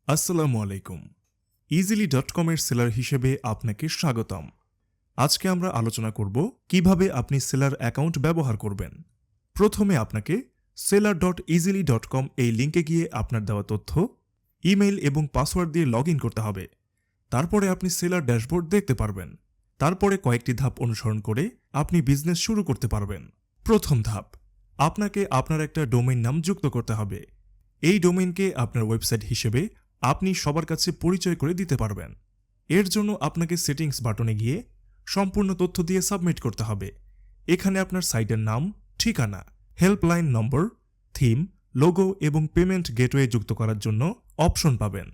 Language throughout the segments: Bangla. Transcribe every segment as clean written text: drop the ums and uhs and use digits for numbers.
আসসালামু আলাইকুম। easily.com এর সেলার হিসেবে আপনাকে স্বাগতম। আজকে আমরা আলোচনা করব কিভাবে আপনি সেলার অ্যাকাউন্ট ব্যবহার করবেন। প্রথমে আপনাকে seller.easily.com এই লিংকে গিয়ে আপনার দেওয়া তথ্য, ইমেইল এবং পাসওয়ার্ড দিয়ে লগইন করতে হবে। তারপরে আপনি সেলার ড্যাশবোর্ড দেখতে পারবেন। তারপরে কয়েকটি ধাপ অনুসরণ করে আপনি বিজনেস শুরু করতে পারবেন। প্রথম ধাপ, আপনাকে আপনার একটা ডোমেইন নাম যুক্ত করতে হবে। এই ডোমেইনকে আপনার ওয়েবসাইট হিসেবে আপনি সবার কাছে পরিচয় করে দিতে পারবেন। এর জন্য আপনাকে সেটিংস বাটনে গিয়ে সম্পূর্ণ তথ্য দিয়ে সাবমিট করতে হবে। এখানে আপনার সাইটের নাম, ঠিকানা, হেল্পলাইন নম্বর, থিম, লোগো এবং পেমেন্ট গেটওয়ে যুক্ত করার জন্য অপশন পাবেন।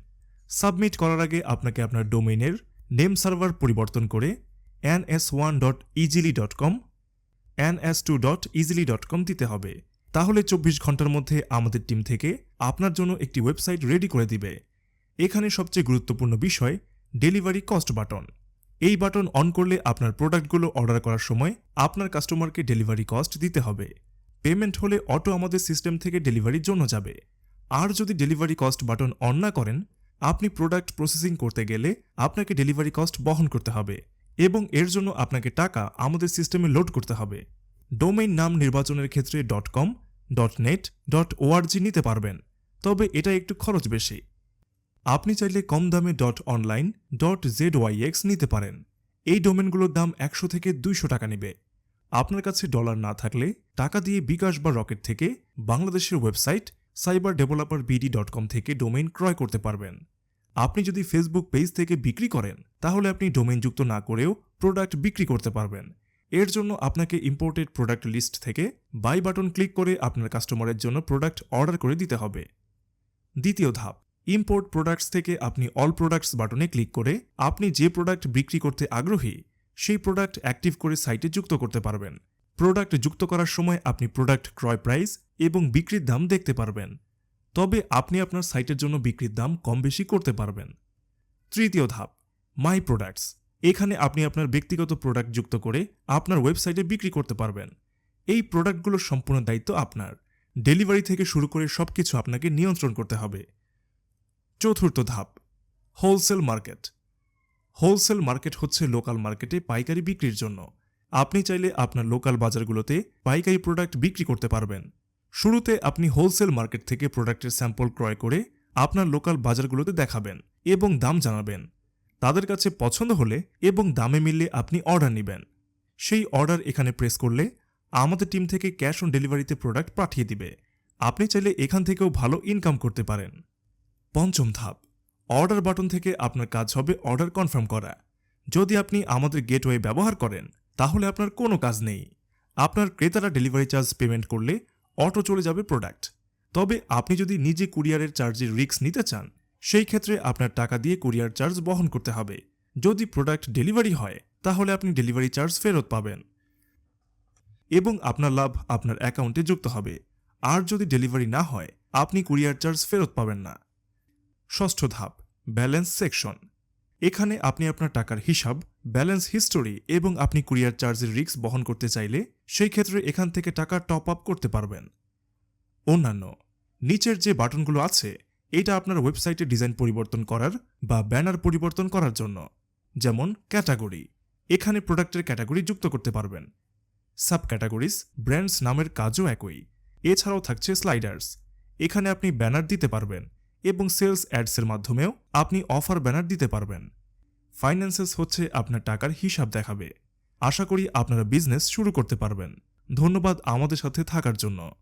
সাবমিট করার আগে আপনাকে আপনার ডোমেইনের নেম সার্ভার পরিবর্তন করে ns1.easily.com, ns2.easily.com দিতে হবে। তাহলে 24 ঘন্টার মধ্যে আমাদের টিম থেকে আপনার জন্য একটি ওয়েবসাইট রেডি করে দিবে। এখানে সবচেয়ে গুরুত্বপূর্ণ বিষয় ডেলিভারি কস্ট বাটন। এই বাটন অন করলে আপনার প্রোডাক্টগুলো অর্ডার করার সময় আপনার কাস্টমারকে ডেলিভারি কস্ট দিতে হবে। পেমেন্ট হলে অটো আমাদের সিস্টেম থেকে ডেলিভারির জন্য যাবে। আর যদি ডেলিভারি কস্ট বাটন অন না করেন, আপনি প্রোডাক্ট প্রসেসিং করতে গেলে আপনাকে ডেলিভারি কস্ট বহন করতে হবে এবং এর জন্য আপনাকে টাকা আমাদের সিস্টেমে লোড করতে হবে। ডোমেইন নাম নির্বাচনের ক্ষেত্রে .com, .net, .org নিতে পারবেন, তবে এটা একটু খরচ বেশি। আপনি চাইলে কম দামে .online, .zyx নিতে পারেন। এই ডোমেনগুলোর দাম 100 থেকে 200 টাকা নেবে। আপনার কাছে ডলার না থাকলে টাকা দিয়ে বিকাশ বা রকেট থেকে বাংলাদেশের ওয়েবসাইট cyberdeveloperbd.com থেকে ডোমেইন ক্রয় করতে পারবেন। আপনি যদি ফেসবুক পেজ থেকে বিক্রি করেন, তাহলে আপনি ডোমেইন যুক্ত না করেও প্রোডাক্ট বিক্রি করতে পারবেন। এর জন্য আপনাকে ইম্পোর্টেড প্রোডাক্ট লিস্ট থেকে বাই বাটন ক্লিক করে আপনার কাস্টমারের জন্য প্রোডাক্ট অর্ডার করে দিতে হবে। দ্বিতীয় ধাপ, ইম্পোর্ট প্রোডাক্টস থেকে আপনি অল প্রোডাক্টস বাটনে ক্লিক করে আপনি যে প্রোডাক্ট বিক্রি করতে আগ্রহী সেই প্রোডাক্ট অ্যাক্টিভ করে সাইটে যুক্ত করতে পারবেন। প্রোডাক্ট যুক্ত করার সময় আপনি প্রোডাক্ট ক্রয় প্রাইস এবং বিক্রির দাম দেখতে পারবেন, তবে আপনি আপনার সাইটের জন্য বিক্রির দাম কম বেশি করতে পারবেন। তৃতীয় ধাপ, মাই প্রোডাক্টস। এখানে আপনি আপনার ব্যক্তিগত প্রোডাক্ট যুক্ত করে আপনার ওয়েবসাইটে বিক্রি করতে পারবেন। এই প্রোডাক্টগুলোর সম্পূর্ণ দায়িত্ব আপনার। ডেলিভারি থেকে শুরু করে সবকিছু আপনাকে নিয়ন্ত্রণ করতে হবে। চতুর্থ ধাপ, হোলসেল মার্কেট। হোলসেল মার্কেট হচ্ছে লোকাল মার্কেটে পাইকারি বিক্রির জন্য। আপনি চাইলে আপনার লোকাল বাজারগুলোতে পাইকারি প্রোডাক্ট বিক্রি করতে পারবেন। শুরুতে আপনি হোলসেল মার্কেট থেকে প্রোডাক্টের স্যাম্পল ক্রয় করে আপনার লোকাল বাজারগুলোতে দেখাবেন এবং দাম জানাবেন। তাদের কাছে পছন্দ হলে এবং দামে মিললে আপনি অর্ডার নেবেন। সেই অর্ডার এখানে প্রেস করলে আমাদের টিম থেকে ক্যাশ অন ডেলিভারিতে প্রোডাক্ট পাঠিয়ে দিবে। আপনি চাইলে এখান থেকেও ভালো ইনকাম করতে পারেন। পঞ্চম ধাপ, অর্ডার বাটন থেকে আপনার কাজ হবে অর্ডার কনফার্ম করা। যদি আপনি আমাদের গেটওয়ে ব্যবহার করেন, তাহলে আপনার কোনো কাজ নেই। আপনার ক্রেতারা ডেলিভারি চার্জ পেমেন্ট করলে অটো চলে যাবে প্রোডাক্ট। তবে আপনি যদি নিজে কুরিয়ারের চার্জের রিস্ক নিতে চান, সেই ক্ষেত্রে আপনার টাকা দিয়ে কুরিয়ার চার্জ বহন করতে হবে। যদি প্রোডাক্ট ডেলিভারি হয়, তাহলে আপনি ডেলিভারি চার্জ ফেরত পাবেন এবং আপনার লাভ আপনার অ্যাকাউন্টে যুক্ত হবে। আর যদি ডেলিভারি না হয়, আপনি কুরিয়ার চার্জ ফেরত পাবেন না। ষষ্ঠ ধাপ, ব্যালেন্স সেকশন। এখানে আপনি আপনার টাকার হিসাব, ব্যালেন্স হিস্টোরি এবং আপনি কুরিয়ার চার্জের রিস্ক বহন করতে চাইলে সেই ক্ষেত্রে এখান থেকে টাকা টপ আপ করতে পারবেন। অন্যান্য, নিচের যে বাটনগুলো আছে, এটা আপনার ওয়েবসাইটে ডিজাইন পরিবর্তন করার বা ব্যানার পরিবর্তন করার জন্য। যেমন ক্যাটাগরি, এখানে প্রোডাক্টের ক্যাটাগরি যুক্ত করতে পারবেন। সাব ক্যাটাগরিজ, ব্র্যান্ডস নামের কাজও একই। এছাড়াও থাকছে স্লাইডার্স, এখানে আপনি ব্যানার দিতে পারবেন এবং সেলস অ্যাডসের মাধ্যমেও আপনি অফার ব্যানার দিতে পারবেন। ফাইন্যান্সেস হচ্ছে আপনার টাকার হিসাব দেখাবে। আশা করি আপনারা বিজনেস শুরু করতে পারবেন। ধন্যবাদ আমাদের সাথে থাকার জন্য।